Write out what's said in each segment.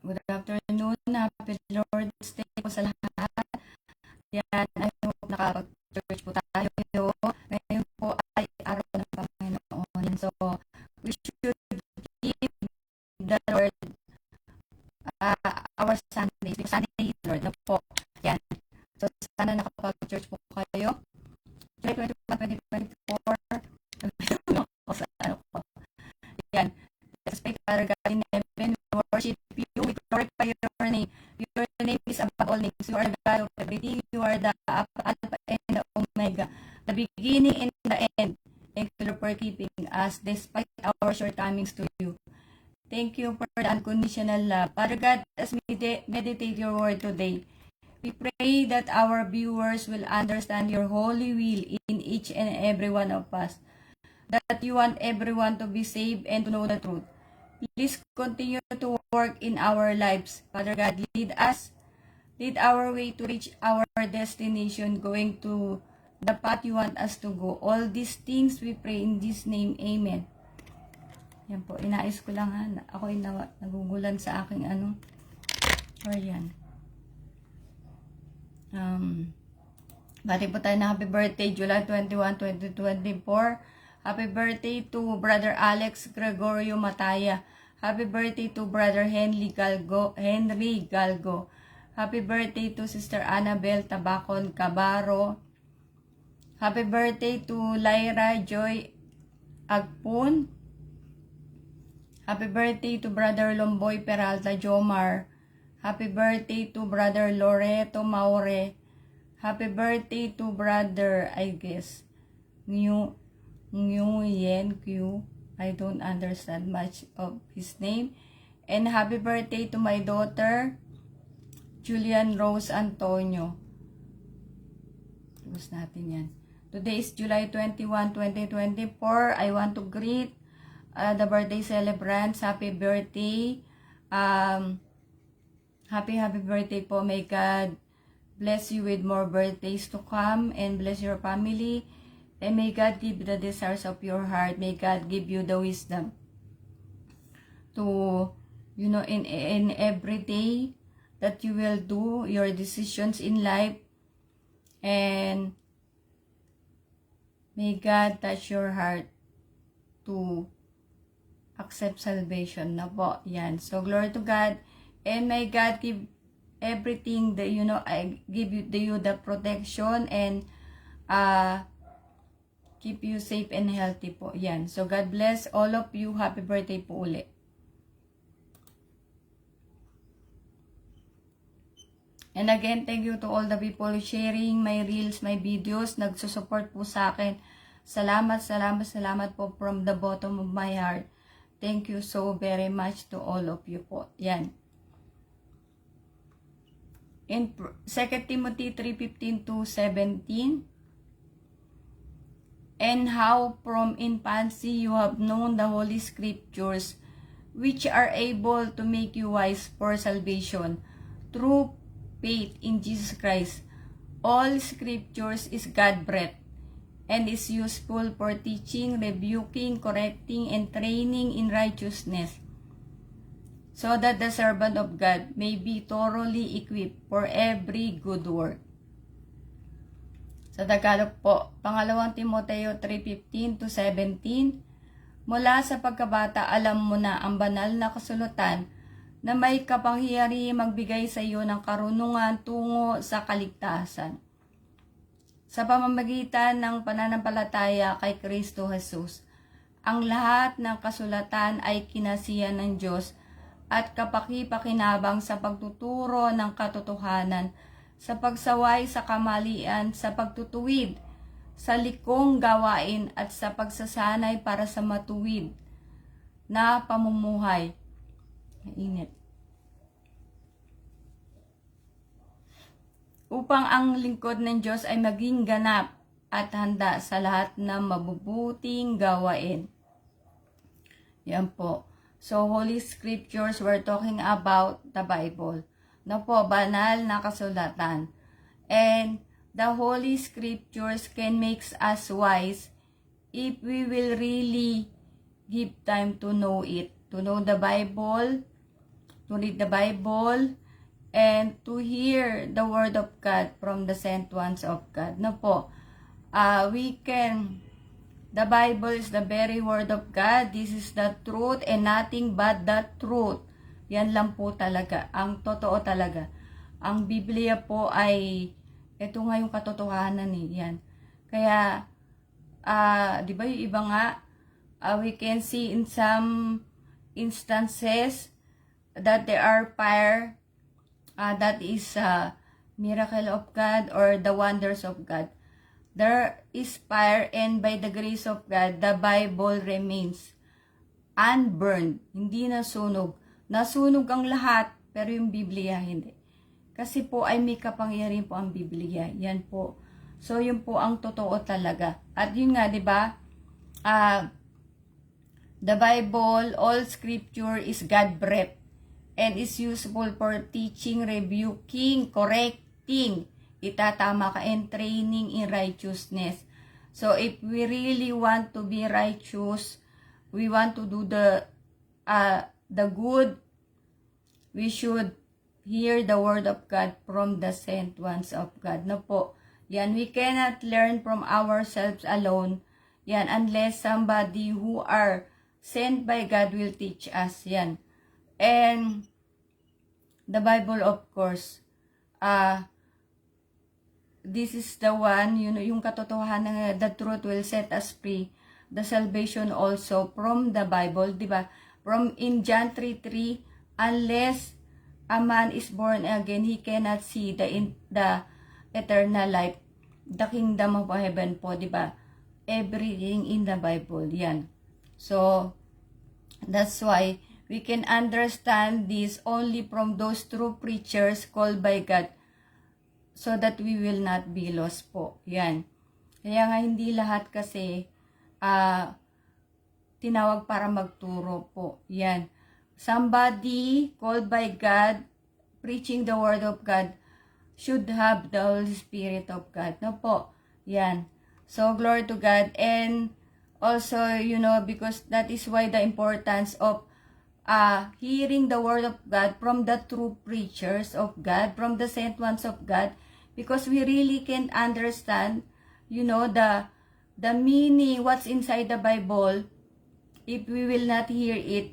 Good afternoon. Happy Lord's Day po sa lahat. Yan, I hope nakapag-church po tayo. Ngayon po ay araw ng Panginoon. And so, we should give the Lord our Sunday. Sunday is Lord na po. Yan. So, sana nakapag-church po kayo. July 21, 2024. Yan. Let's pray, Father God in heaven. We worship you. We glorify your name. Your name is above all names. You are God of everything. You are the Alpha and the Omega, the beginning and the end. Thank you for keeping us despite our shortcomings to you. Thank you for the unconditional love. Father God, as we meditate your word today, we pray that our viewers will understand your holy will in each and every one of us, that you want everyone to be saved and to know the truth. Please continue to work in our lives. Father God, lead our way to reach our destination, going to the path you want us to go. All these things we pray in this name. Amen. Yan po, inais ko lang ha. Ako ay nagugulan sa aking or yan. Bati po tayo na happy birthday, July 21, 2024. Happy birthday to Brother Alex Gregorio Mataya. Happy birthday to Brother Henry Galgo. Happy birthday to Sister Annabel Tabacon Cabaro. Happy birthday to Lyra Joy Agpun. Happy birthday to Brother Lomboy Peralta Jomar. Happy birthday to Brother Loreto Maure. Happy birthday to Brother, Nguyen Q. I don't understand much of his name. And happy birthday to my daughter, Julian Rose Antonio. Tapos natin yan. Today is July 21, 2024. I want to greet the birthday celebrants. Happy birthday. Happy birthday po. May God bless you with more birthdays to come and bless your family. And may God give the desires of your heart. May God give you the wisdom to, in every day that you will do your decisions in life. And may God touch your heart to accept salvation na po. Yan. So, glory to God. And may God give everything that, I give you the protection and, keep you safe and healthy po. Yan. So, God bless all of you. Happy birthday po ulit. And again, thank you to all the people sharing my reels, my videos, nagsusupport po sa akin. Salamat po from the bottom of my heart. Thank you so very much to all of you po. Yan. In 2 Timothy 3:15-17, and how from infancy you have known the Holy Scriptures, which are able to make you wise for salvation through faith in Jesus Christ. All Scriptures is God-breathed and is useful for teaching, rebuking, correcting, and training in righteousness, so that the servant of God may be thoroughly equipped for every good work. Sa Tagalog po, pangalawang Timoteo 3:15-17, mula sa pagkabata alam mo na ang banal na kasulatan na may kapangyarihan magbigay sa iyo ng karunungan tungo sa kaligtasan, sa pamamagitan ng pananampalataya kay Kristo Jesus. Ang lahat ng kasulatan ay kinasiya ng Diyos at kapaki-pakinabang sa pagtuturo ng katotohanan, sa pagsaway sa kamalian, sa pagtutuwid, sa likong gawain at sa pagsasanay para sa matuwid na pamumuhay. Mainit. Upang ang lingkod ng Diyos ay maging ganap at handa sa lahat ng mabubuting gawain. Yan po. So, Holy Scriptures, we're talking about the Bible. Na po, banal na kasulatan. And the Holy Scriptures can make us wise if we will really give time to know it. To know the Bible, to read the Bible, and to hear the Word of God from the sent ones of God. No po, the Bible is the very Word of God. This is the truth and nothing but the truth. Yan lang po talaga, ang totoo talaga. Ang Biblia po ay, ito nga yung katotohanan yan. Kaya, di ba yung iba nga, we can see in some instances that there are fire, that is miracle of God or the wonders of God. There is fire, and by the grace of God, the Bible remains unburned, hindi nasunog. Nasunog ang lahat, pero yung Biblia hindi. Kasi po ay may kapangyarihan po ang Biblia. Yan po. So yun po ang totoo talaga. At yun nga, di ba? The Bible, all scripture is God-breathed and is useful for teaching, rebuking, correcting, itatama ka, and training in righteousness. So if we really want to be righteous, we want to do the good, we should hear the word of God from the sent ones of God. No po. Yan, we cannot learn from ourselves alone. Yan, unless somebody who are sent by God will teach us. Yan. And the Bible, of course, this is the one, yung katotohanan, the truth will set us free. The salvation also from the Bible, di ba? From in John 3:3, unless a man is born again, he cannot see the eternal life, the kingdom of heaven po, di ba? Everything in the Bible, yan. So, that's why we can understand this only from those true preachers called by God, so that we will not be lost po. Yan. Kaya nga hindi lahat kasi tinawag para magturo po. Yan. Somebody called by God, preaching the word of God, should have the Holy Spirit of God. No po. Yan. So, glory to God. And also, because that is why the importance of hearing the word of God from the true preachers of God, from the sent ones of God, because we really can't understand, the meaning, what's inside the Bible, if we will not hear it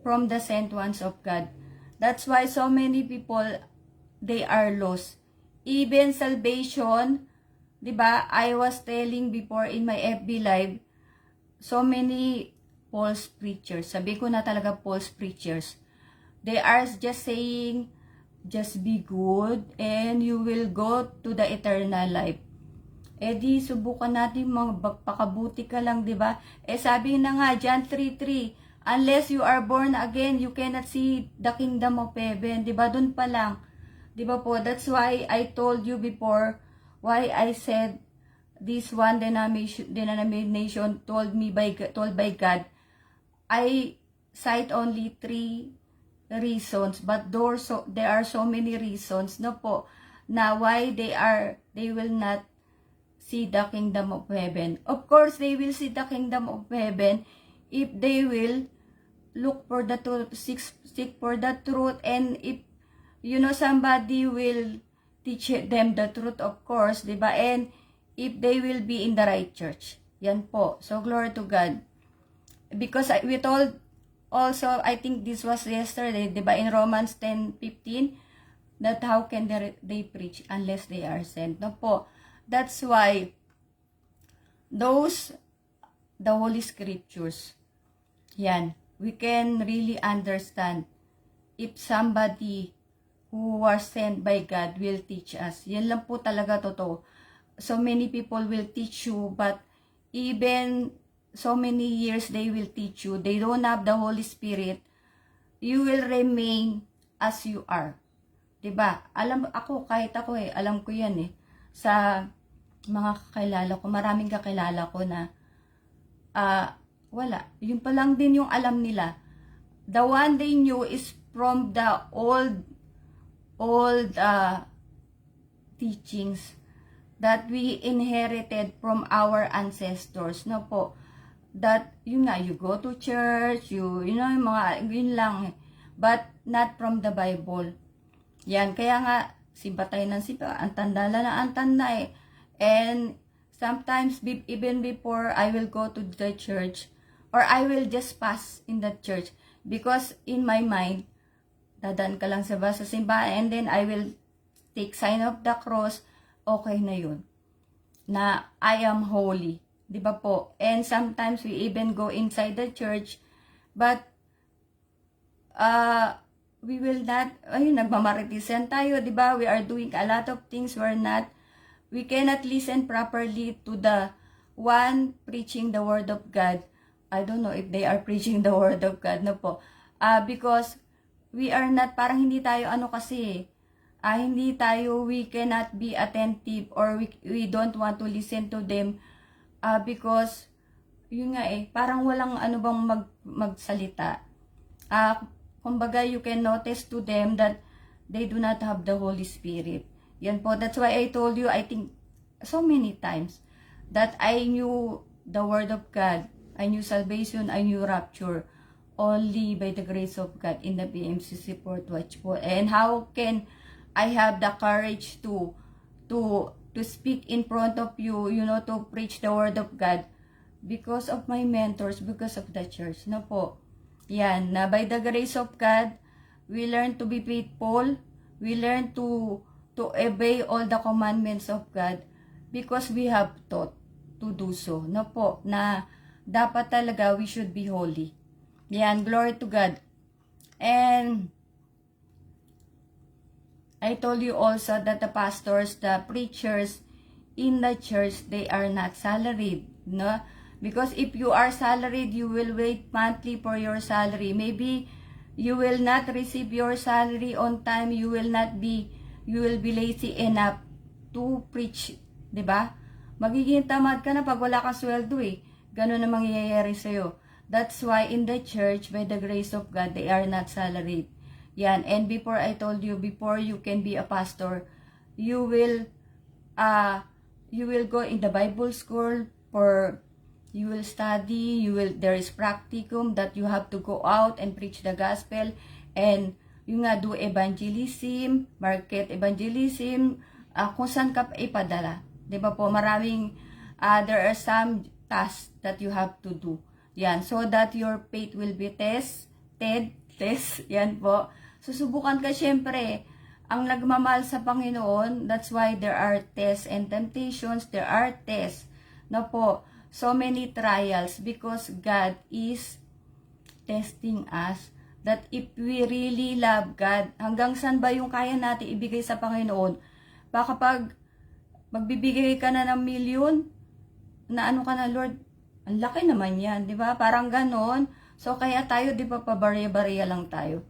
from the sent ones of God. That's why so many people, they are lost. Even salvation, di ba? I was telling before in my FB live, so many false preachers. Sabi ko na talaga false preachers. They are just saying, just be good and you will go to the eternal life. Eh di, subukan natin magpakabuti ka lang, di ba? Eh sabi na nga, John 3:3, unless you are born again, you cannot see the kingdom of heaven. Di ba? Doon pa lang. Di ba po? That's why I told you before, why I said, this one denomination told by God, I cite only 3 reasons, but there are so many reasons, no po, na why they will not see the kingdom of heaven. Of course, they will see the kingdom of heaven if they will look for the truth, seek for the truth, and if somebody will teach them the truth, of course, diba? And if they will be in the right church. Yan po. So, glory to God. Because we told also, I think this was yesterday, diba, in Romans 10:15, that how can they preach unless they are sent? No po. That's why the Holy Scriptures, yan, we can really understand if somebody who was sent by God will teach us. Yan lang po talaga totoo. So many people will teach you, but even so many years they will teach you, they don't have the Holy Spirit, you will remain as you are. Diba? Kahit ako alam ko yan sa mga kakilala ko, maraming kakilala ko na wala. Yun pa lang din yung alam nila. The one they knew is from the old teachings that we inherited from our ancestors. No po. That, you go to church, yung mga, yun lang. but not from the Bible. Yan, kaya nga, simbatay ng simpa, ang tanda na ang tanda eh. And sometimes, even before I will go to the church, or I will just pass in the church, because in my mind, dadaan ka lang sa simbahan, and then I will take sign of the cross, okay na yun. Na I am holy. Di ba po? And sometimes we even go inside the church, but we will not, nagmamaritisan tayo, di ba? We are doing a lot of things we cannot listen properly to the one preaching the word of God. I don't know if they are preaching the word of God, no po. Because we are not, parang hindi tayo we cannot be attentive, or we don't want to listen to them because yun nga parang walang magsalita. Kumbaga, you can notice to them that they do not have the Holy Spirit. Yan po, that's why I told you, I think so many times, that I knew the word of God, I knew salvation, I knew rapture, only by the grace of God in the BMCC Port Watch po. And how can I have the courage to speak in front of you, to preach the word of God? Because of my mentors, because of the church, no po. Yan, na by the grace of God, we learn to be faithful, we learn to obey all the commandments of God, because we have taught to do so, no po, na dapat talaga we should be holy. Yan, glory to God. And I told you also that the pastors, the preachers in the church, they are not salaried, no? Because if you are salaried, you will wait monthly for your salary. Maybe you will not receive your salary on time. You will be lazy enough to preach, 'di ba? Magiging tamad ka na pag wala kang sweldo eh. Ganun na mangyayari sa'yo. That's why in the church, by the grace of God, they are not salaried. Yan. And before I told you, before you can be a pastor, you will go in the Bible school you will study, there is practicum that you have to go out and preach the gospel, and do evangelism, market evangelism, kung saan ka ipadala. Diba po, maraming, there are some tasks that you have to do. Yan, so that your faith will be tested, yan po. Susubukan ka syempre, ang nagmamahal sa Panginoon, that's why there are tests and temptations, there are tests, no po. So many trials, because God is testing us, that if we really love God, hanggang saan ba yung kaya natin ibigay sa Panginoon? Baka pag magbibigay ka na ng milyon, na ka na, Lord, ang laki naman yan, di ba? Parang ganon. So kaya tayo, di ba, pabarya-barya lang tayo.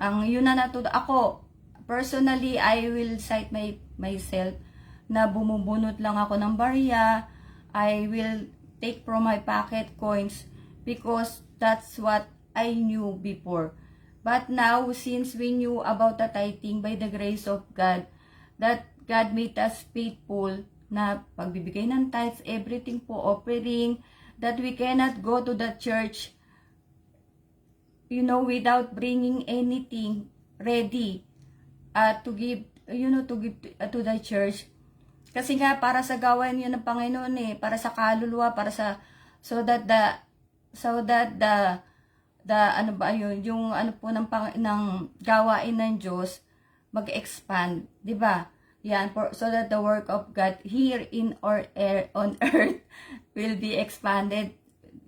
Yun na ako, personally, I will cite myself na bumubunot lang ako ng barya. I will take from my pocket coins because that's what I knew before. But now, since we knew about the tithing by the grace of God, that God made us faithful na pagbibigay ng tithes, everything po, offering, that we cannot go to the church, without bringing anything ready to give to the church. Kasi nga, para sa gawain yun ng Panginoon para sa kaluluwa, so that yung ng gawain ng Diyos mag-expand, di ba? Yan, so that the work of God here on earth will be expanded.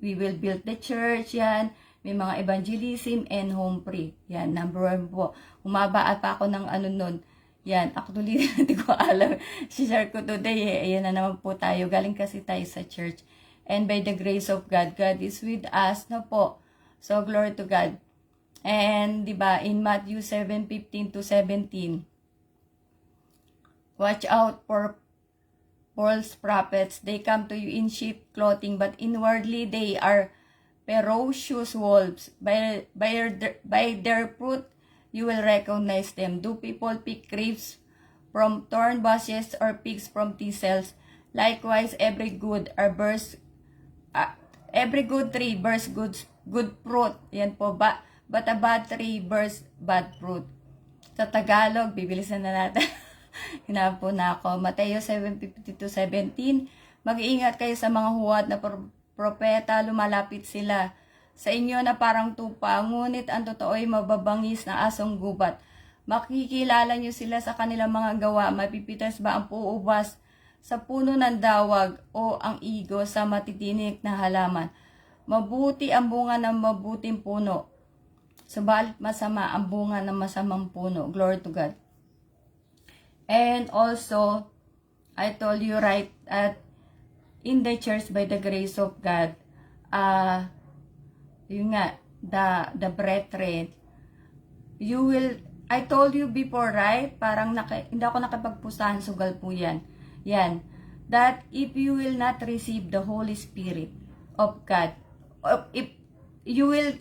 We will build the church, yan. May mga evangelism and home pray. Yan, number 1 po. Humaba pa ako ng nun. Yan, actually, hindi ko alam. Share ko today Ayan na naman po tayo. Galing kasi tayo sa church. And by the grace of God, God is with us na po. So, glory to God. And, di ba, in Matthew 7:15-17, watch out for false prophets. They come to you in sheep clothing, but inwardly they are ferocious wolves. By their fruit, you will recognize them. Do people pick grapes from thorn bushes or figs from thistles? Likewise, every good tree bears good fruit. Yan po. but a bad tree bears bad fruit. Sa Tagalog, bibilisan na natin. Hinapo na ako. Mateo 7:52-17. Mag-iingat kayo sa mga huwad na propeta, lumalapit sila sa inyo na parang tupa, ngunit ang totoo ay mababangis na asong gubat. Makikilala nyo sila sa kanilang mga gawa. Mapipitas ba ang puubas sa puno ng dawag o ang igo sa matitinik na halaman? Mabuti ang bunga ng mabuting puno, subalit masama ang bunga ng masamang puno. Glory to God. And also, I told you right at in the church by the grace of God, yun nga, the brethren, you will, I told you before, right? Parang hindi ako nakapagpustahan, sugal po yan. Yan. That if you will not receive the Holy Spirit of God, if you will,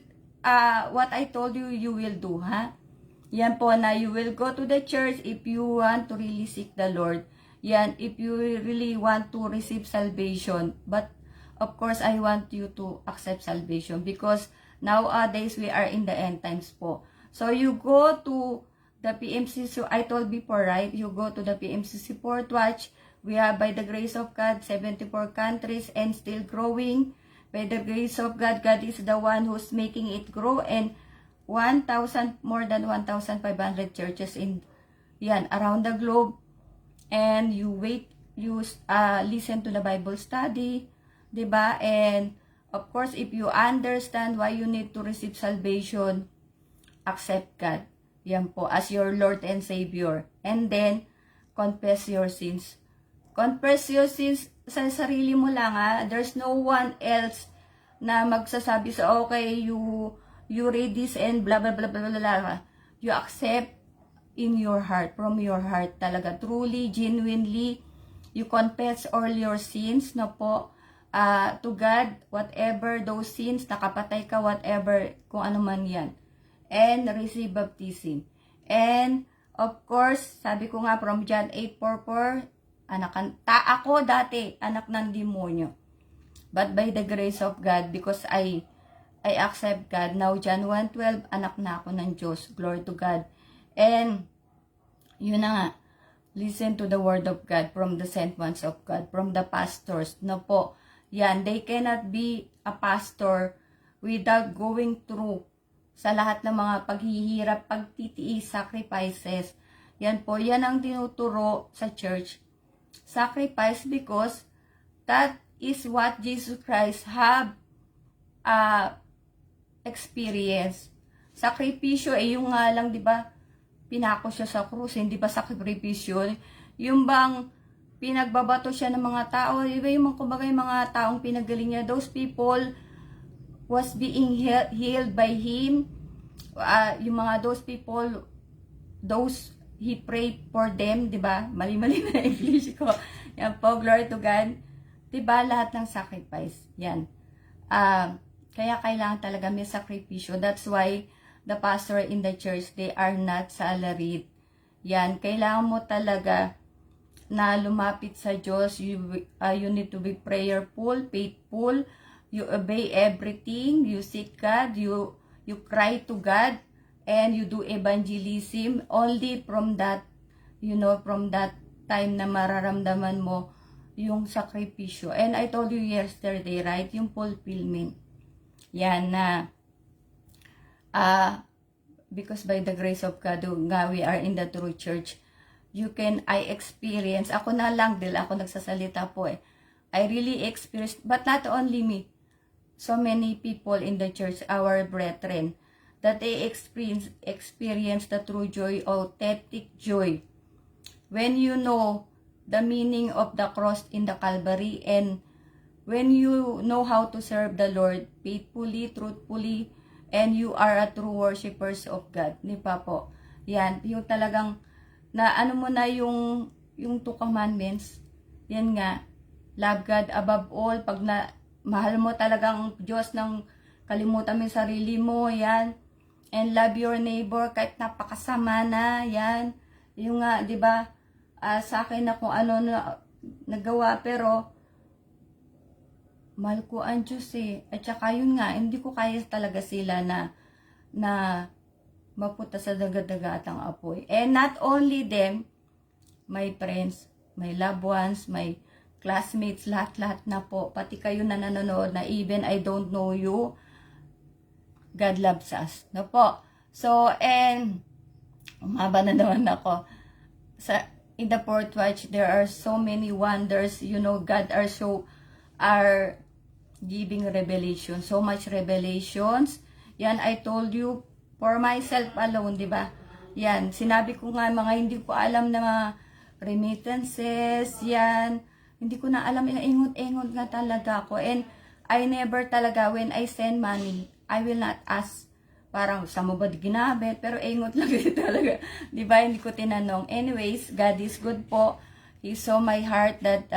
what I told you, you will do, ha? Yan po na you will go to the church if you want to really seek the Lord. Yan, if you really want to receive salvation. But, of course, I want you to accept salvation because nowadays we are in the end times po. So, you go to the PMCC, I told before, right? You go to the PMCC Port Watch. We are, by the grace of God, 74 countries and still growing. By the grace of God, God is the one who's making it grow, and 1,000, more than 1,500 churches in, yan, around the globe. And you wait, you listen to the Bible study, diba? And of course, if you understand why you need to receive salvation, accept God, yan po, as your Lord and Savior. And then, confess your sins. Confess your sins sa sarili mo lang, ha. There's no one else na magsasabi sa, okay, you read this and blah blah blah blah blah. You accept in your heart, from your heart talaga, truly, genuinely, you confess all your sins, no po, to God, whatever those sins, nakapatay ka, whatever, kung ano man yan. And receive baptism. And, of course, sabi ko nga from John 8:44, ako dati, anak ng demonyo. But by the grace of God, because I accept God, now John 1:12, anak na ako ng Diyos. Glory to God. And, yun na nga, listen to the word of God from the sent ones of God, from the pastors. No po, yan, they cannot be a pastor without going through sa lahat ng mga paghihirap, pagtitiis, sacrifices. Yan po, yan ang tinuturo sa church. Sacrifice because that is what Jesus Christ have experience. Sakripisyo, yung nga lang, di ba, pinako siya sa krus, hindi ba sakripisyo? Yung bang pinagbabato siya ng mga tao, di ba, yung mga taong pinagaling niya, those people was being healed by him. Yung mga those people, those he prayed for them, di ba? Mali-mali na English ko. Yan po, glory to God. Di ba, lahat ng sacrifice. Yan. Kaya kailangan talaga may sakripisyo. That's why the pastor in the church, they are not salaried. Yan. Kailangan mo talaga na lumapit sa Diyos. You need to be prayerful, faithful. You obey everything. You seek God. You cry to God. And you do evangelism. Only from that, from that time na mararamdaman mo yung sakripisyo. And I told you yesterday, right? Yung fulfillment. Yan na, because by the grace of God, nga we are in the true church, I experience, ako na lang, dahil ako nagsasalita po I really experienced, but not only me, so many people in the church, our brethren, that they experience the true joy, authentic joy. When you know the meaning of the cross in the Calvary, and when you know how to serve the Lord faithfully, truthfully, and you are a true worshipers of God. Di pa po? Yan, yung talagang, na ano mo na yung 2 commandments, yan nga, love God above all, pag mahal mo talagang Diyos ng kalimutan mo yung sarili mo, yan, and love your neighbor kahit napakasama na, yan, yung nga, di ba, sa akin na kung ano na nagawa, pero mahal ko ang Diyos At saka yun nga, hindi ko kaya talaga sila na na mapunta sa dagat-dagatang apoy. And not only them, my friends, my loved ones, my classmates, lahat-lahat na po, pati kayo na nanonood na even I don't know you, God loves us. No po. So, and umaba na naman ako. In the fourth watch, there are so many wonders. You know, God are giving revelation. So much revelations. Yan, I told you, for myself alone, di ba? Yan, sinabi ko nga, mga hindi ko alam na mga remittances, yan. Hindi ko na alam, ingot-ingot nga talaga ako. And I never talaga, when I send money, I will not ask, parang, sa mo ba ginamit? Pero ingot lang talaga. Di ba? Hindi ko tinanong. Anyways, God is good po. He saw my heart that,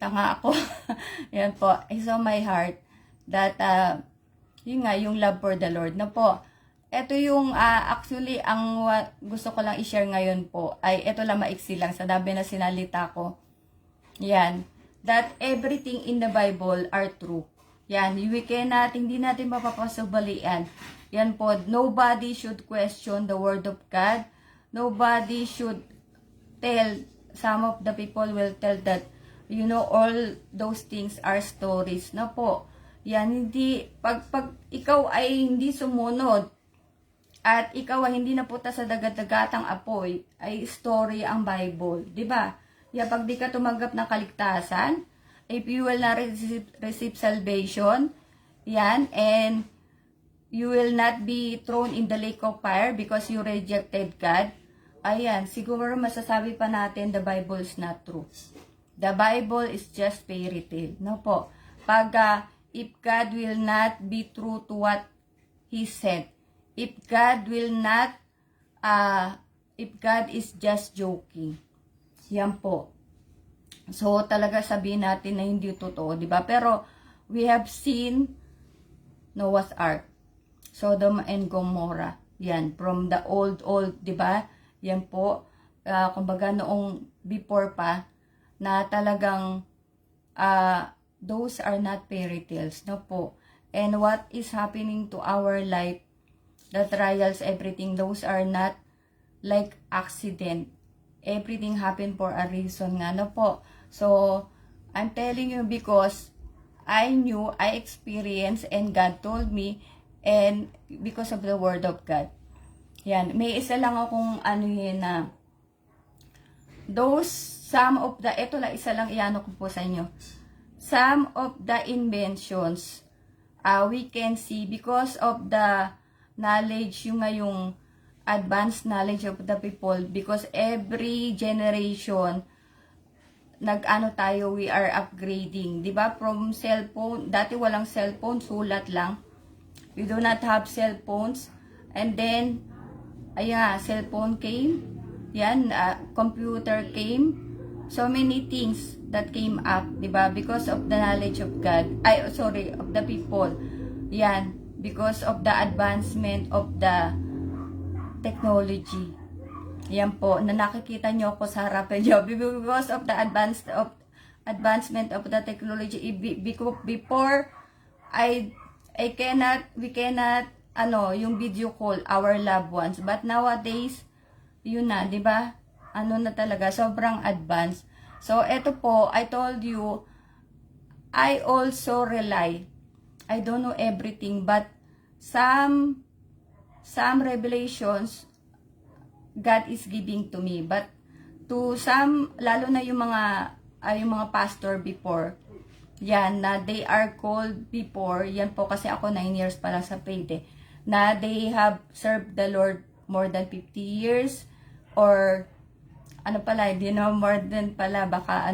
tanga ako. Yan po. He saw my heart that, yun nga, yung love for the Lord na po. Ito yung, actually, ang gusto ko lang i-share ngayon po, ay ito lang maiksi lang, sa dami na sinalita ko. Yan. That everything in the Bible are true. Yan. Hindi natin mapapasubalian. Yan po. Nobody should question the word of God. Nobody should tell, some of the people will tell that, you know, all those things are stories na po. Yan, hindi, pag ikaw ay hindi sumunod, at ikaw ay hindi napunta sa dagat-dagatang apoy, ay story ang Bible. Diba? Yeah, pag di ka tumanggap ng kaligtasan, if you will not receive salvation, yan, and you will not be thrown in the lake of fire because you rejected God, ayan, siguro masasabi pa natin the Bible is not true. The Bible is just fairy tale. No po. Pag, if God will not be true to what He said, if God will not, if God is just joking, yan po. So, talaga sabihin natin na hindi totoo, di ba? Pero, we have seen Noah's Ark, Sodom and Gomorrah. Yan, from the old, di ba? Yan po, kumbaga noong before pa, na talagang, those are not fairy tales, no po. And what is happening to our life, the trials, everything, those are not like accident. Everything happened for a reason nga, no po. So, I'm telling you because I knew, I experienced, and God told me, and because of the word of God. Yan, may isa lang akong ano yun na, some of the, ito lang, isa lang iano ko po sa inyo. Some of the inventions, we can see because of the knowledge, yung ngayong advanced knowledge of the people, because every generation, nag-ano tayo, we are upgrading, di ba? From cellphone, dati walang cellphone, sulat lang. We do not have cellphones. And then, ayan, cellphone came. Yan, computer came. So many things that came up, di ba? Because of the knowledge of God. Of the people. Yan, because of the advancement of the technology. Yan po, na nakikita nyo ako sa harapan nyo. Because of the advancement of the technology. Before, we cannot, yung video call our loved ones. But nowadays, yun na, di ba? Ano na talaga, sobrang advanced. So, eto po, I told you, I also rely. I don't know everything, but some revelations, God is giving to me. But to some, lalo na yung mga pastor before, yan, na they are called before, yan po kasi ako 9 years pala sa faith na they have served the Lord more than 50 years, or ano pala, more than pala, baka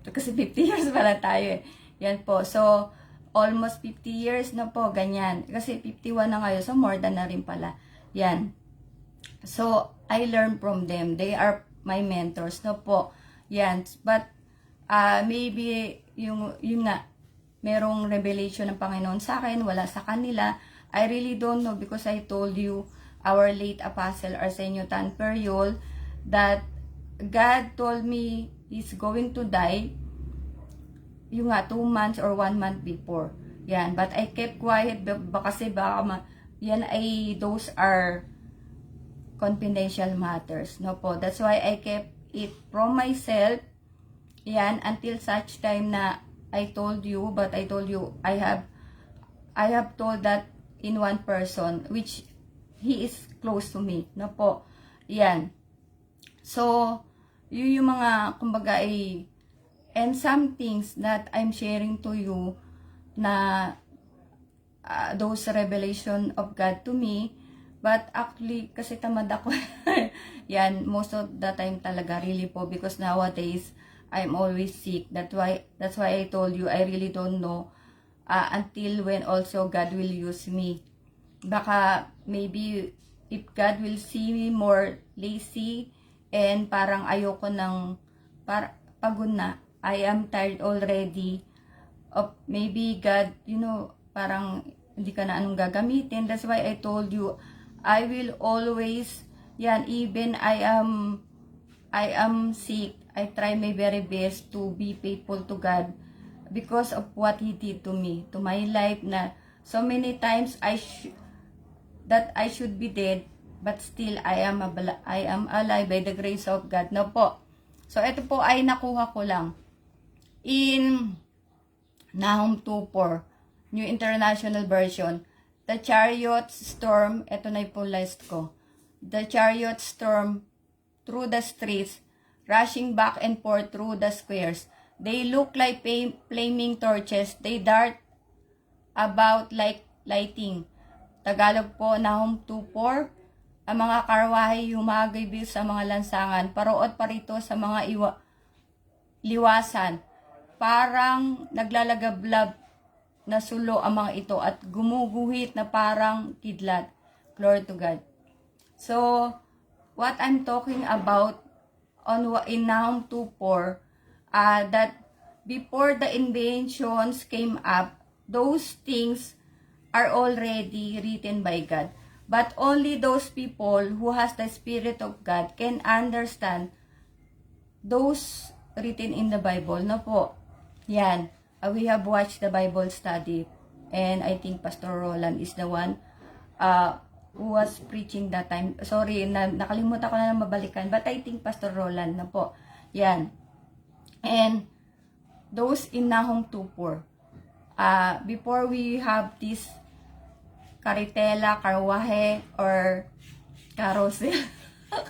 kasi 50 years pala tayo yan po. So, almost 50 years na po, ganyan. Kasi 51 na ngayon, so more than na rin pala. Yan. So, I learn from them. They are my mentors, no po. Yan. But, maybe, yung nga, merong revelation ng Panginoon sa akin, wala sa kanila. I really don't know because I told you, our late apostle Arsenio Tan Periol, that God told me he's going to die, yung nga, 2 months or 1 month before. Yan. But I kept quiet kasi baka those are confidential matters, no po. That's why I kept it from myself, yan, until such time na I told you, but I told you, I have told that in one person, which he is close to me, no po. Yan. So, yun yung mga, kumbaga, and some things that I'm sharing to you na those revelation of God to me, but actually, kasi tamad ako. Yan, most of the time talaga, really po, because nowadays, I'm always sick. That's why I told you, I really don't know until when also God will use me. Baka, maybe, if God will see me more lazy, and parang ayoko ng, pagod na, I am tired already, of maybe God, parang, hindi ka na anong gagamitin. That's why I told you, I will always, yan, even I am sick, I try my very best to be faithful to God because of what He did to me, to my life, na so many times that I should be dead, but still I am alive by the grace of God. No po. So ito po ay nakuha ko lang in Nahum 2:4, New International Version. The chariot storm, ito na po list ko. The chariot storm through the streets, rushing back and forth through the squares. They look like flaming torches. They dart about like lighting. Tagalog po, Nahum 2:4. Ang mga karwahe humagibig sa mga lansangan, paroot parito sa mga liwasan. Parang naglalagablab na sulo ang mga ito at gumuguhit na parang kidlat. Glory to God. So, what I'm talking about in Nahum 2:4, that before the inventions came up, those things are already written by God. But only those people who has the Spirit of God can understand those written in the Bible. No po. Yan. We have watched the Bible study. And I think Pastor Roland is the one who was preaching that time. Sorry, nakalimutan ko na mabalikan. But I think Pastor Roland na po. Yan. And those in Nahum 2:4. Before we have this karitela, karwahe, or carousel.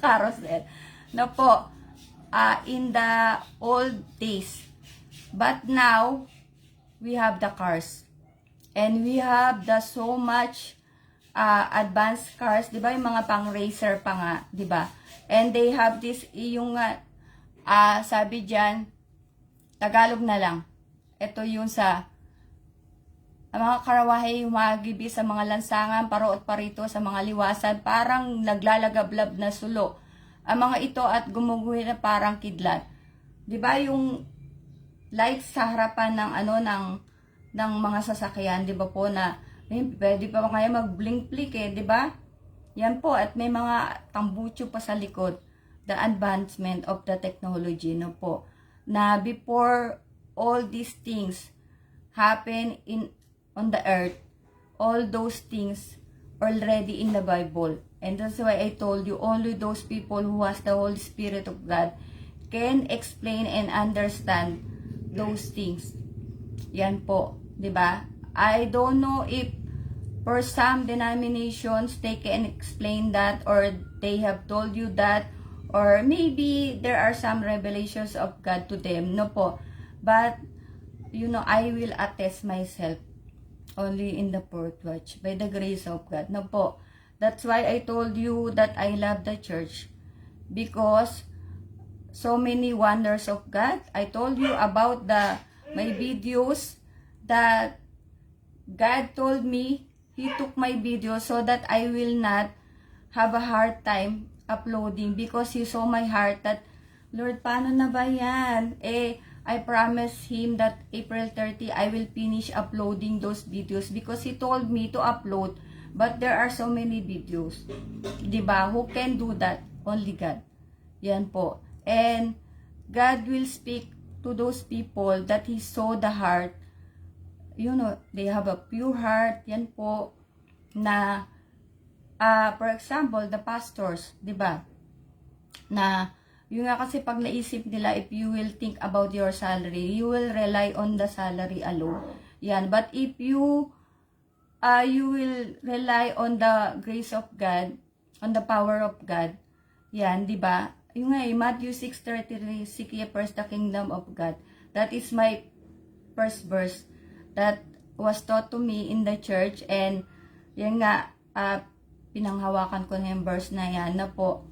Carousel. No po. In the old days. But now, we have the cars. And we have the so much advanced cars. Diba? Yung mga pang racer pa nga. Diba? And they have this, yung sabi dyan, Tagalog na lang. Ito yung sa ang mga karawahe humagibi sa mga lansangan, paroot parito sa mga liwasan, parang naglalagablab na sulo. Ang mga ito at gumuguhi na parang kidlat. 'Di ba yung lights sa harapan ng mga sasakyan, 'di ba po na pwede pa kaya mag-blink-blink 'di ba? Yan po, at may mga tambucho pa sa likod. The advancement of the technology, no po. Na before all these things happen on the earth, all those things already in the Bible. And that's why I told you, only those people who has the Holy Spirit of God can explain and understand those things. Yan po, 'di ba? I don't know if for some denominations they can explain that, or they have told you that, or maybe there are some revelations of God to them. No po. But I will attest myself only in the fourth watch by the grace of God. No po. That's why I told you that I love the church, because so many wonders of God. I told you about my videos that God told me He took my video so that I will not have a hard time uploading, because He saw my heart that, Lord, paano na ba yan? I promised Him that April 30, I will finish uploading those videos, because He told me to upload, but there are so many videos. Diba? Who can do that? Only God. Yan po. And God will speak to those people that He saw the heart. They have a pure heart. Yan po. Na For example, the pastors, di ba? Na, yun nga kasi pag naisip nila, if you will think about your salary, you will rely on the salary alone. Yan. But if you will rely on the grace of God, on the power of God, yan, di ba? Yung nga Matthew 6:33, seek ye first the kingdom of God. That is my first verse that was taught to me in the church, and yan nga, pinanghawakan ko na yung verse na yan na po.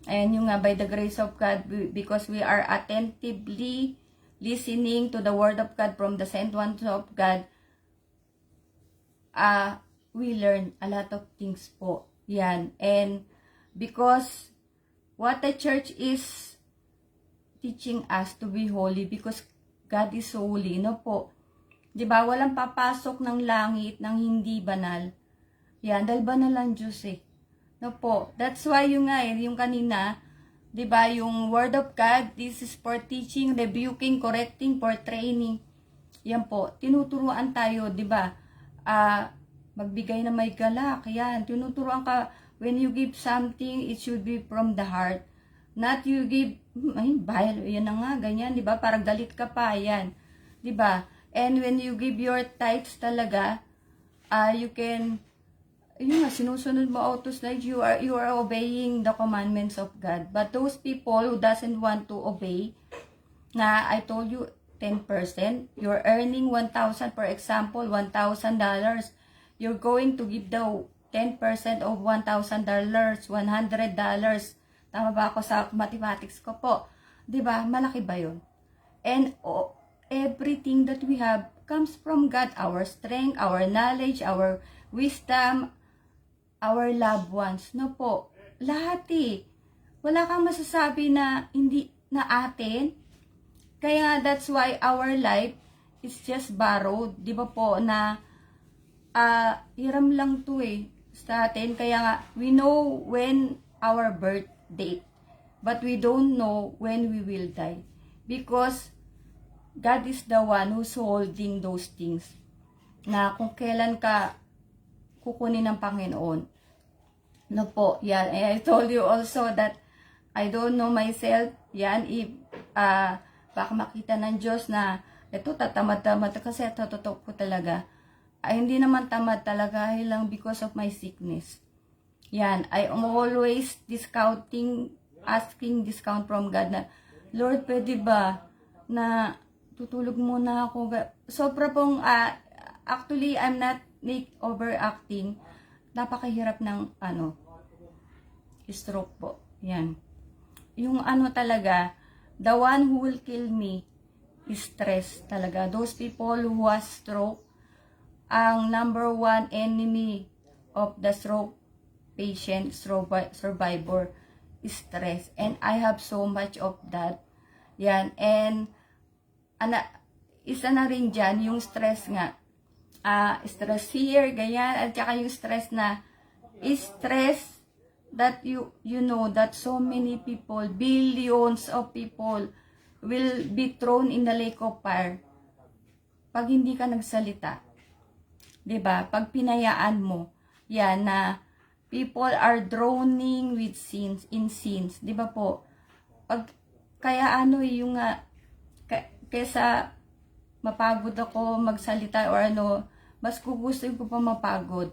And yung nga, by the grace of God, because we are attentively listening to the word of God from the sent ones of God, we learn a lot of things po. Yan. And because what the church is teaching us to be holy, because God is holy, no po. Diba? Walang papasok ng langit ng hindi banal. Yan, dahil banal ang Diyos eh. No po. That's why yung nga yung kanina, diba, yung word of God, this is for teaching, rebuking, correcting, for training. Yan po. Tinuturuan tayo, diba? Magbigay na may galak. Yan. Tinuturuan ka, when you give something, it should be from the heart. Not you give, bahal, yan na nga, ganyan, diba? Parang galit ka pa, yan. Diba? And when you give your tithes talaga, you can, yun nga, sinusunod mo autos like you are obeying the commandments of God. But those people who doesn't want to obey, na I told you 10%, you're earning 1,000, for example, $1,000, you're going to give the 10% of $1,000, $100. Tama ba ako sa mathematics ko po? 'Di ba? Malaki ba 'yon? And everything that we have comes from God, our strength, our knowledge, our wisdom, our loved ones. No po, lahat eh. Wala kang masasabi na hindi na atin. Kaya that's why our life is just borrowed. Di ba po na hiram lang to eh sa atin. Kaya nga, we know when our birth date. But we don't know when we will die. Because God is the one who's holding those things. Na kung kailan ka kukunin ng Panginoon. No po, yan. And I told you also that I don't know myself, yan, if baka makita ng Diyos na ito tatamad-tamad kasi totoo po talaga. Hindi naman tamad talaga lang because of my sickness. Yan, I am always asking discount from God na, Lord, pwede ba na tutulog muna ako? Sobra pong, actually, I'm not overacting. Napakahirap ng, stroke po. Yan. Yung talaga, the one who will kill me is stress talaga. Those people who has stroke, ang number one enemy of the stroke patient, survivor, is stress. And I have so much of that. Yan. And, isa na rin dyan, yung stress nga. Stress here, ganyan. At saka yung stress na, stress that you know that so many people, billions of people, will be thrown in the lake of fire. Pag hindi ka nagsalita. 'Di ba? Pag pinayaan mo, yan na, people are drowning with sins, in sins. 'Di ba po? Kaya yung kaysa mapagod ako magsalita or mas gusto ko pa mapagod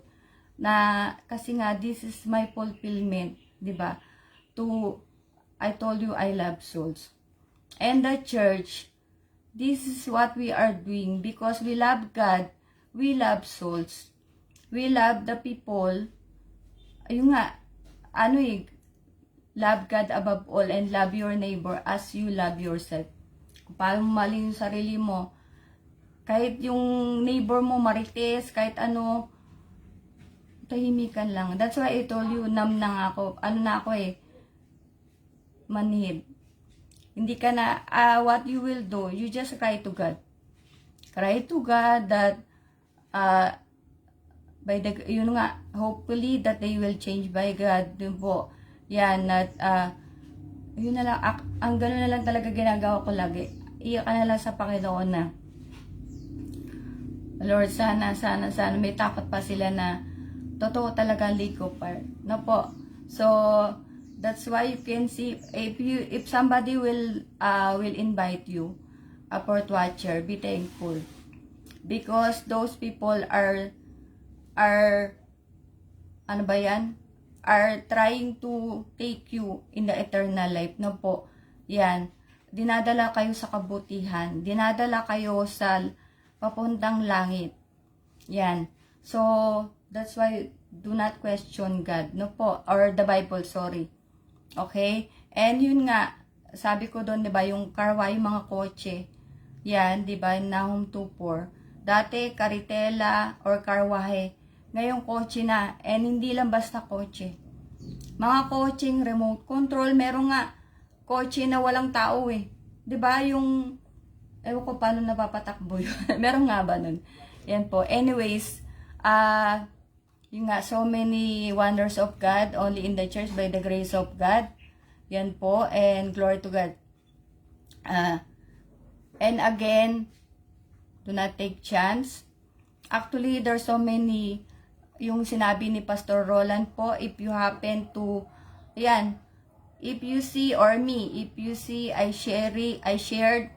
na kasi nga this is my fulfillment, 'di ba? I told you I love souls. And the church, this is what we are doing because we love God, we love souls. We love the people. Ayun nga, love God above all and love your neighbor as you love yourself. Kung paano mali yung sarili mo, kahit yung neighbor mo marites, kahit tahimikan lang. That's why I told you, ako, manhid. Hindi ka na, what you will do, you just cry to God. Cry to God that, hopefully that they will change by God. Dun po, yan, at, yun na lang, ang gano'n na lang talaga ginagawa ko lagi. Iyak ka na lang sa Panginoon na, Lord, sana, may takot pa sila na totoo talaga ang Lake of Fire. No po. So, that's why you can see, if somebody will invite you, a port watcher, be thankful. Because those people are ano ba yan? Are trying to take you in the eternal life. No po. Yan. Dinadala kayo sa kabutihan. Dinadala kayo sa papuntang langit. Yan. So, that's why do not question God. No po. Or the Bible, sorry. Okay? And yun nga, sabi ko doon, di ba, yung karwa, yung mga kotse. Yan, di ba, Nahum 2:4. Dati, karitela or karwahe. Ngayong kotse na. And hindi lang basta kotse. Mga coaching remote control. Meron nga kotse na walang tao eh. 'Di ba yung ewan ko paano napapatakbo yun. Meron nga ba nun? Yan po. Anyways, yung nga, so many wonders of God only in the church by the grace of God. Yan po. And glory to God. And again, do not take chance. Actually, there's so many, yung sinabi ni Pastor Roland po, if you happen to, yan, if you see, or me, if you see, I shared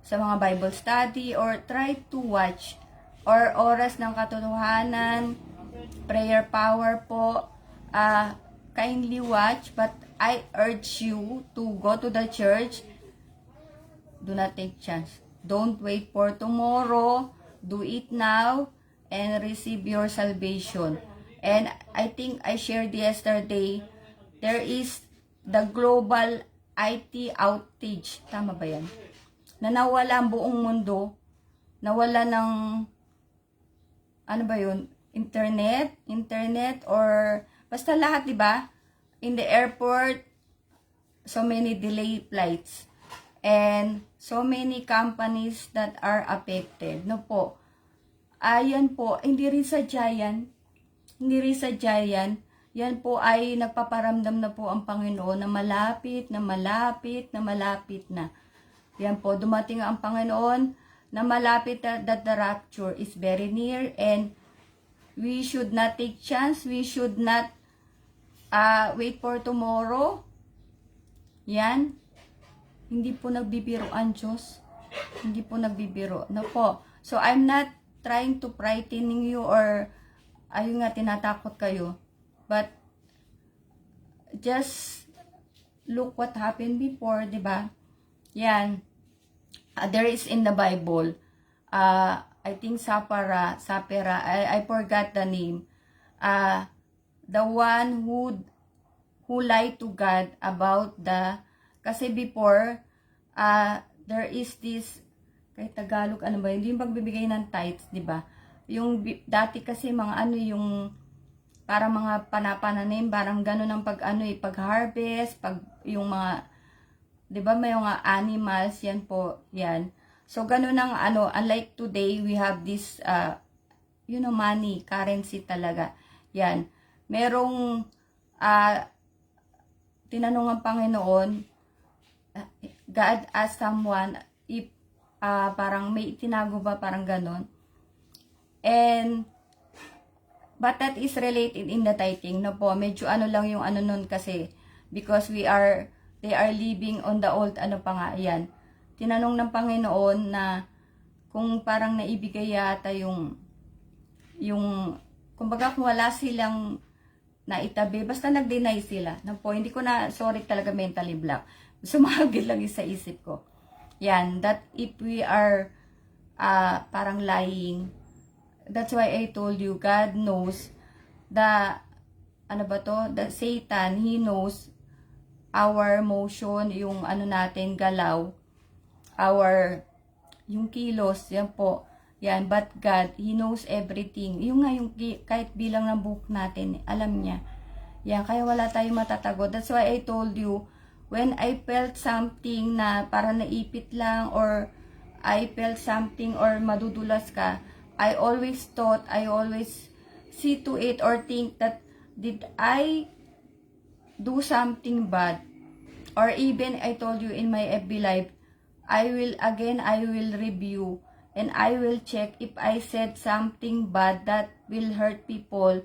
sa mga Bible study, or try to watch, or Oras ng Katotohanan, Prayer Power po, kindly watch, but I urge you to go to the church. Do not take chance. Don't wait for tomorrow. Do it now and receive your salvation. And I think I shared yesterday, there is the global IT outage. Tama ba yan? Na nawala ang buong mundo. Nawala ng, ano ba yun? Internet, or basta lahat, di ba? In the airport, so many delayed flights. And so many companies that are affected. No po. Ayan po, hindi rin sadya yan. Hindi rin sadya yan. Yan po ay nagpaparamdam na po ang Panginoon na malapit, na malapit, na malapit na. Yan po, dumating ang Panginoon na malapit, that the rapture is very near, and we should not take chance. We should not wait for tomorrow. Yan. Hindi po nagbibiro ang Diyos. Hindi po nagbibiro. No po. So, I'm not trying to frightening you, or ayun nga, tinatakot kayo. But, just look what happened before, di ba? Yan. There is in the Bible, I think Sapera, I forgot the name. The one who lied to God about kasi before, there is this, kahit Tagalog, ano ba, hindi yung pagbibigay ng tithes, di ba? Yung dati kasi mga ano, yung para mga panapananim, parang gano'n ang pag-harvest, yung mga, di ba, may mga animals, yan po, yan. So, gano'n ang unlike today, we have this, money, currency talaga. Yan. Merong, tinanong ang Panginoon, God asked someone if parang may tinago ba, parang ganon. And but that is related in the tithing, no po. Medyo lang yung nun kasi, because they are living on the old pa nga yan. Tinanong ng Panginoon na kung parang naibigay yata yung kumbaga kung wala silang naitabi, basta nag-deny sila. No po, hindi ko na, sorry talaga, mentally block. Sumagil lang sa isip ko. Yan, that if we are parang lying, that's why I told you, God knows the Satan, he knows our motion, yung natin, galaw, yung kilos, yan po. Yan, but God, he knows everything. Yung nga, yung kahit bilang ng buhok natin, alam niya. Yan, kaya wala tayong matatago. That's why I told you, when I felt something na para naipit lang, or I felt something or madudulas ka, I always see to it or think that, did I do something bad? Or even I told you in my FB live, I will review and I will check if I said something bad that will hurt people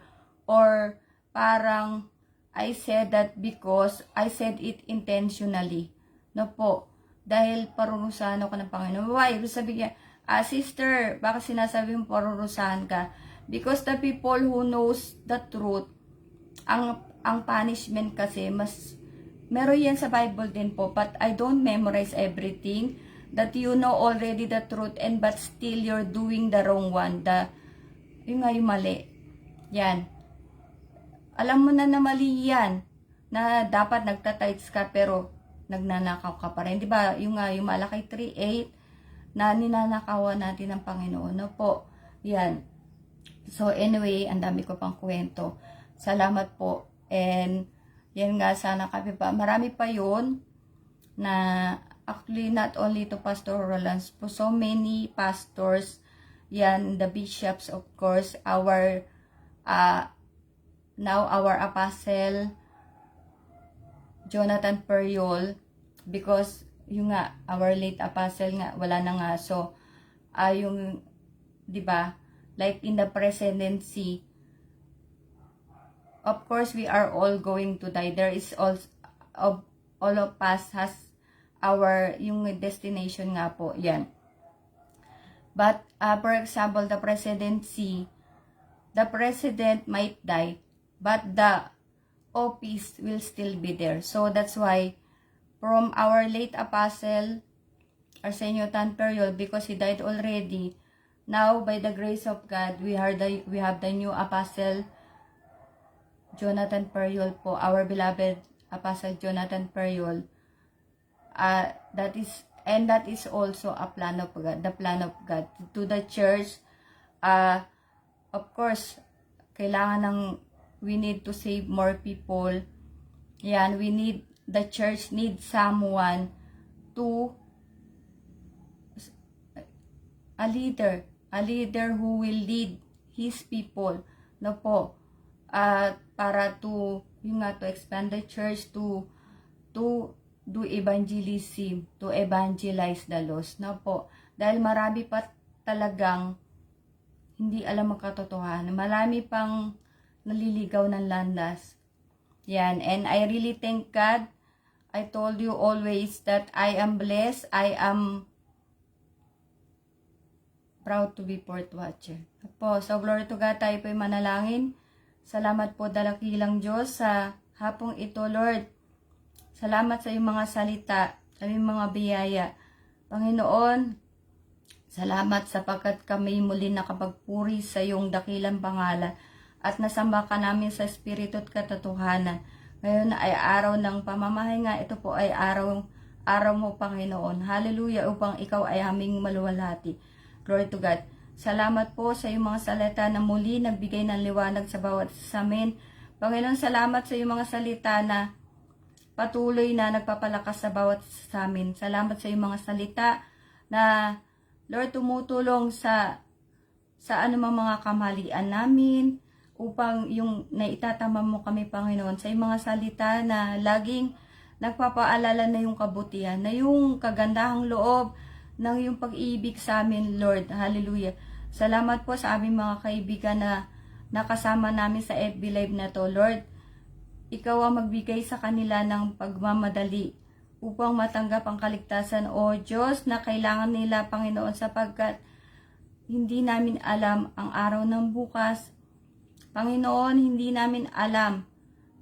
or parang I said that because I said it intentionally. No po. Dahil parurusahan ako ng Panginoon. Why? Sabi niya, sister, bakit sinasabi mo parurusahan ka? Because the people who knows the truth, ang punishment kasi, meron yan sa Bible din po, but I don't memorize everything, that you know already the truth, and but still you're doing the wrong one, yung mali. Yan. Alam mo na mali yan, na dapat nagtatights ka, pero nagnanakaw ka pa rin. Diba? Yung Malakay 3:8, na ninanakawan natin ng Panginoon. No po. Yan. So anyway, ang dami ko pang kwento. Salamat po. And yan nga, sana kami pa. Marami pa yun na actually not only to Pastor Roland, po so many pastors, yan, the bishops, of course, our now our apostle Jonathan Periol, because yung nga, our late apostle nga, wala na nga. So, yung, di ba, like in the presidency, of course, we are all going to die. There is all of us has our, yung destination nga po, yan. But, for example, the presidency, the president might die, but the office will still be there. So, that's why, from our late apostle, Arsenio Tan Periol, because he died already, now, by the grace of God, we have the new apostle, Jonathan Periol po, our beloved apostle Jonathan Periol. That is also a plan of God, the plan of God to the church. Of course, we need to save more people. Yan, the church needs someone to, a leader who will lead his people, no po, para to expand the church, to do evangelism, to evangelize the lost, no po. Dahil marami pa talagang hindi alam ang katotohanan. Marami pang naliligaw ng landas. Yan. And I really thank God. I told you always that I am blessed. I am proud to be Port Watcher. Po, so glory to God, tayo po'y manalangin. Salamat po dalakilang Diyos sa hapong ito, Lord. Salamat sa iyong mga salita, sa iyong mga biyaya. Panginoon, salamat sapagkat kami muli nakapagpuri sa iyong dakilang pangalan at nasamba ka namin sa espiritu at katotohanan. Ngayon ay araw ng pamamahinga. Ito po ay araw mo, Panginoon. Hallelujah, upang ikaw ay aming maluwalhati. Glory to God. Salamat po sa iyong mga salita na muli nagbigay ng liwanag sa bawat isa sa amin. Panginoon, salamat sa iyong mga salita na patuloy na nagpapalakas sa bawat isa sa amin. Salamat sa iyong mga salita na, Lord, tumutulong sa anumang mga kamalian namin upang yung naitatama mo kami, Panginoon, sa iyong mga salita na laging nagpapaalala na yung kabutihan, na yung kagandahang loob ng yung pag-ibig sa amin, Lord. Hallelujah. Salamat po sa aming mga kaibigan na nakasama namin sa FB Live na to, Lord. Ikaw ang magbigay sa kanila ng pagmamadali upang matanggap ang kaligtasan, O Diyos, na kailangan nila, Panginoon, sapagkat hindi namin alam ang araw ng bukas. Panginoon, hindi namin alam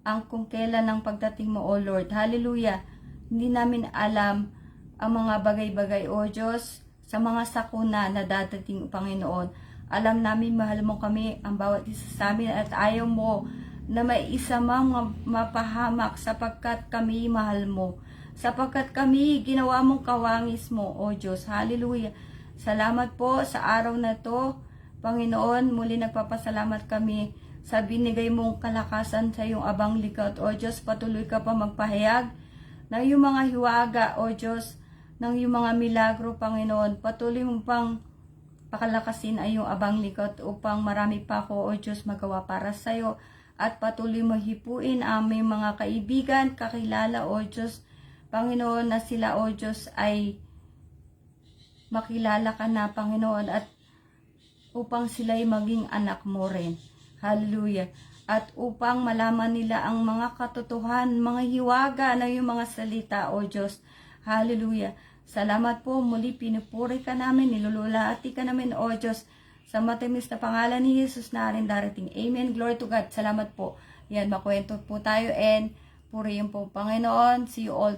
ang kung kailan ang pagdating mo, O Lord. Hallelujah. Hindi namin alam ang mga bagay-bagay, O Diyos, sa mga sakuna na dadating, Panginoon. Alam namin, mahal mo kami, ang bawat isa sa amin, at ayaw mo na may isa mang mapahamak sapagkat kami mahal mo. Sapagkat kami ginawa mong kawangis mo, O Diyos. Hallelujah. Salamat po sa araw na to, Panginoon. Muli nagpapasalamat kami sa binigay mong kalakasan sa iyong abang likod, O Diyos. Patuloy ka pa magpahayag ng iyong mga hiwaga, O Diyos, ng iyong mga milagro, Panginoon. Patuloy mo pang pakalakasin ay iyong abang likod upang marami pa ako, O Diyos, magawa para sa iyo. At patuloy mo hipuin aming mga kaibigan, kakilala, O Diyos, Panginoon, na sila, O Diyos, ay makilala ka na, Panginoon, at upang sila'y maging anak mo rin. Hallelujah. at upang malaman nila ang mga katotohanan, mga hiwaga na yung mga salita, O Diyos. Hallelujah. Salamat po, muli pinupuri ka namin, nilululati ka namin, O Diyos, sa matamis na pangalan ni Jesus na rin darating. Amen. Glory to God. Salamat po. Yan, makwento po tayo and purihin po Panginoon. See you all.